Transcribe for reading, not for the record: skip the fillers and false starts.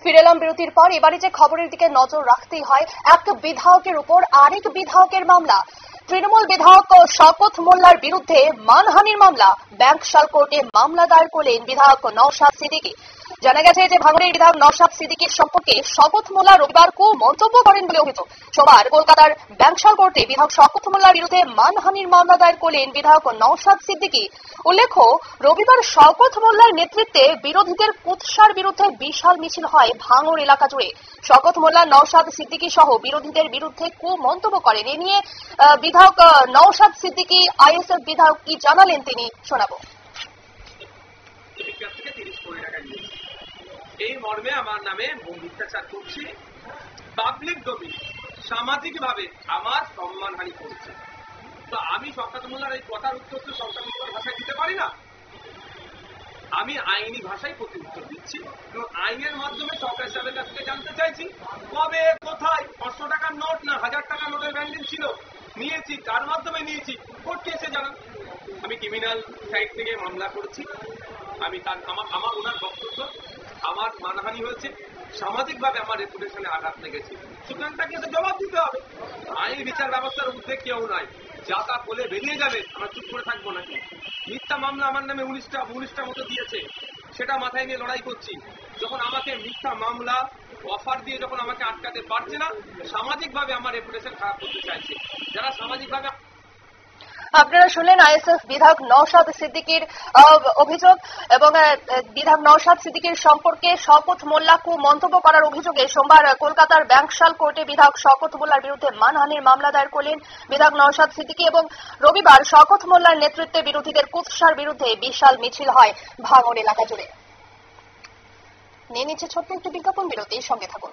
ফিরে এলাম বিরতির পর। এবারে যে খবরের দিকে নজর রাখতেই হয়, এক বিধায়কের উপর আরেক বিধায়কের মামলা। তৃণমূল বিধায়ক শওকত মোল্লার বিরুদ্ধে মানহানির মামলা। ব্যাংকশাল কোর্টে মামলা দায়ের করলেন বিধায়ক নওশাদ সিদ্দিকী। জানা গেছে যে ভাঙড়ের বিধায়ক নওশাদ সিদ্দিকীর সম্পর্কে শওকত মোল্লা রবিবার মন্তব্য করেন বলে অভিযোগ। সোমবার কলকাতার ব্যাংকশাল কোর্টে বিধায়ক শওকত মোল্লার বিরুদ্ধে মানহানির মামলা দায়ের করলেন বিধায়ক নওশাদ সিদ্দিকী। উল্লেখ্য, রবিবার শওকত মোল্লার নেতৃত্বে বিরোধীদের কুৎসার বিরুদ্ধে বিশাল মিছিল হয় ভাঙড় এলাকা জুড়ে। শওকত মোল্লা নওশাদ সিদ্দিকী সহ বিরোধীদের বিরুদ্ধে কুমন্তব্য করেন। এ নিয়ে বিধায়ক নওশাদ সিদ্দিকী আইএসএফ বিধায়ক কি জানালেন তিনি শোনাবো। এই মর্মে আমার নামে মিথ্যাচার করছে, পাবলিক ডোমেইন সামাজিকভাবে আমার সম্মানহানি করছে। তো আমি শওকত মোল্লার এই কথার উত্তর তো শওকত মোল্লার ভাষায় দিতে পারি না, আমি আইনি ভাষায় প্রতি উত্তর দিচ্ছি এবং আইনের মাধ্যমে সরকার সাহেবের কাছ থেকে জানতে চাইছি কবে কোথায় 500 টাকার নোট না 1000 টাকার নোটের ব্যান্ডিল ছিল, নিয়েছি কার মাধ্যমে নিয়েছি, কোর্টকে এসে জানান। আমি ক্রিমিনাল সাইড থেকে মামলা করছি, আমি তার আমার ওনার বক্তব্য আমার মানহানি হয়েছে, সামাজিকভাবে আমার রেপুটেশনে আঘাত লেগেছে, সুতরাং তাকে এসে জবাব দিতে হবে। আইন বিচার ব্যবস্থার ঊর্ধ্বে কেউ নয়, যা তা বলে বেরিয়ে যাবে, আমরা চুপ করে থাকবো নাকি? মিথ্যা মামলা আমার নামে 19টা মতো দিয়েছে, সেটা মাথায় নিয়ে লড়াই করছি। যখন আমাকে মিথ্যা মামলা অফার দিয়ে যখন আমাকে আটকাতে পারছে না, সামাজিকভাবে আমার রেপুটেশন খারাপ করতে চাইছে। যারা সামাজিকভাবে আপনারা শুনলেন আইএসএফ বিধায়ক নওশাদ সিদ্দিকীর অভিযোগ এবং বিধায়ক নওশাদ সিদ্দিকীর সম্পর্কে শওকত মোল্লা মন্তব্য করার অভিযোগে সোমবার কলকাতার ব্যাংকশাল কোর্টে বিধায়ক শওকত মোল্লার বিরুদ্ধে মানহানির মামলা দায়ের করলেন বিধায়ক নওশাদ সিদ্দিকী এবং রবিবার শওকত মোল্লার নেতৃত্বে বিরোধীদের কুৎসার বিরুদ্ধে বিশাল মিছিল হয় ভাঙড় এলাকা জুড়ে। নিয়ে নিচ্ছে ছোট্ট একটি বিজ্ঞাপন বিরতি, সঙ্গে থাকুন।